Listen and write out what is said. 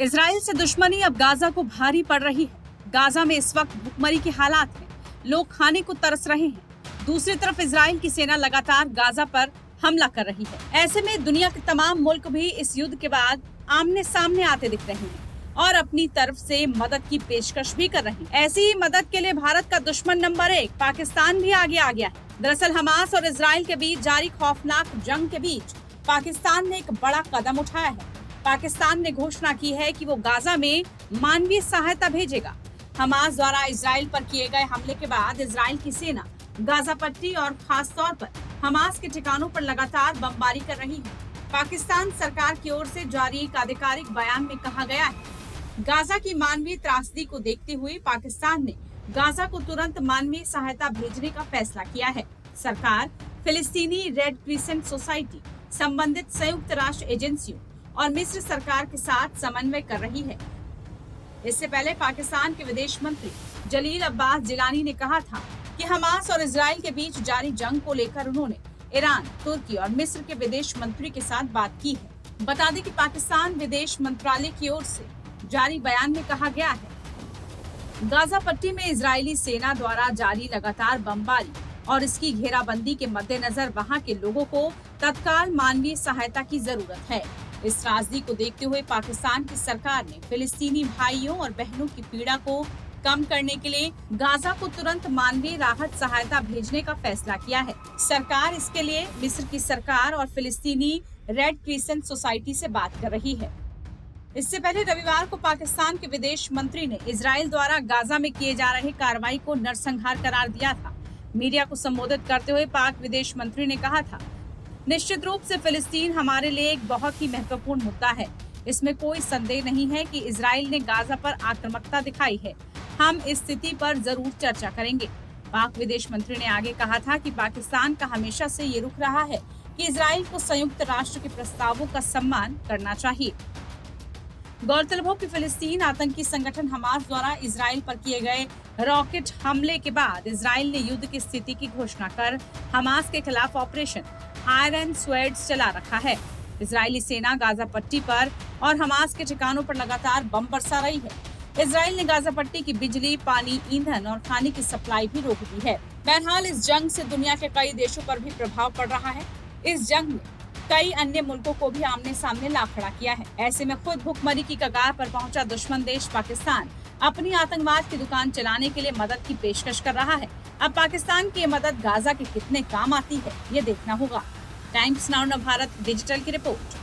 Israel से दुश्मनी अब गाजा को भारी पड़ रही है। गाजा में इस वक्त भुखमरी के हालात हैं। लोग खाने को तरस रहे हैं। दूसरी तरफ इजराइल की सेना लगातार गाजा पर हमला कर रही है। ऐसे में दुनिया के तमाम मुल्क भी इस युद्ध के बाद आमने सामने आते दिख रहे हैं और अपनी तरफ से मदद की पेशकश भी कर रहे हैं। ऐसी ही मदद के लिए भारत का दुश्मन नंबर 1 पाकिस्तान भी आगे आ गया है। दरअसल हमास और इजराइल के बीच जारी खौफनाक जंग के बीच पाकिस्तान ने एक बड़ा कदम उठाया है। पाकिस्तान ने घोषणा की है कि वो गाजा में मानवीय सहायता भेजेगा। हमास द्वारा इजराइल पर किए गए हमले के बाद इजराइल की सेना गाजा पट्टी और खास तौर पर हमास के ठिकानों पर लगातार बमबारी कर रही है। पाकिस्तान सरकार की ओर से जारी एक आधिकारिक बयान में कहा गया है, गाजा की मानवीय त्रासदी को देखते हुए पाकिस्तान ने गाजा को तुरंत मानवीय सहायता भेजने का फैसला किया है। सरकार फिलिस्तीनी रेड क्रिसेंट सोसाइटी, संबंधित संयुक्त राष्ट्र एजेंसियों और मिस्र सरकार के साथ समन्वय कर रही है। इससे पहले पाकिस्तान के विदेश मंत्री जलील अब्बास जिलानी ने कहा था कि हमास और इजराइल के बीच जारी जंग को लेकर उन्होंने ईरान, तुर्की और मिस्र के विदेश मंत्री के साथ बात की है। बता दें कि पाकिस्तान विदेश मंत्रालय की ओर से जारी बयान में कहा गया है, गाजा पट्टी में इजरायली सेना द्वारा जारी लगातार बमबारी और इसकी घेराबंदी के मद्देनजर वहां के लोगों को तत्काल मानवीय सहायता की जरूरत है। इस त्रासदी को देखते हुए पाकिस्तान की सरकार ने फिलिस्तीनी भाइयों और बहनों की पीड़ा को कम करने के लिए गाजा को तुरंत मानवीय राहत सहायता भेजने का फैसला किया है। सरकार इसके लिए मिस्र की सरकार और फिलिस्तीनी रेड क्रिसेंट सोसाइटी से बात कर रही है। इससे पहले रविवार को पाकिस्तान के विदेश मंत्री ने इजराइल द्वारा गाजा में किए जा रहे कार्रवाई को नरसंहार करार दिया था। मीडिया को संबोधित करते हुए पाक विदेश मंत्री ने कहा था, निश्चित रूप से फिलिस्तीन हमारे लिए एक बहुत ही महत्वपूर्ण मुद्दा है। इसमें कोई संदेह नहीं है कि इजराइल ने गाजा पर आक्रामकता दिखाई है। हम इस स्थिति पर जरूर चर्चा करेंगे। पाक विदेश मंत्री ने आगे कहा था कि पाकिस्तान का हमेशा से ये रुख रहा है कि इजराइल को संयुक्त राष्ट्र के प्रस्तावों का सम्मान करना चाहिए। गौरतलब हो कि फिलिस्तीन आतंकी संगठन हमास द्वारा इजराइल पर किए गए रॉकेट हमले के बाद इजराइल ने युद्ध की स्थिति की घोषणा कर हमास के खिलाफ ऑपरेशन आयरन स्वेड्स चला रखा है। इजरायली सेना गाजा पट्टी पर और हमास के ठिकानों पर लगातार बम बरसा रही है। इजराइल ने गाजा पट्टी की बिजली, पानी, ईंधन और खाने की सप्लाई भी रोक दी है। बहरहाल इस जंग से दुनिया के कई देशों पर भी प्रभाव पड़ रहा है। इस जंग में कई अन्य मुल्कों को भी आमने सामने ला खड़ा किया है। ऐसे में खुद भुखमरी की कगार पर पहुंचा दुश्मन देश पाकिस्तान अपनी आतंकवाद की दुकान चलाने के लिए मदद की पेशकश कर रहा है। अब पाकिस्तान की ये मदद गाजा के कितने काम आती है, ये देखना होगा। टाइम्स नाउ भारत डिजिटल की रिपोर्ट।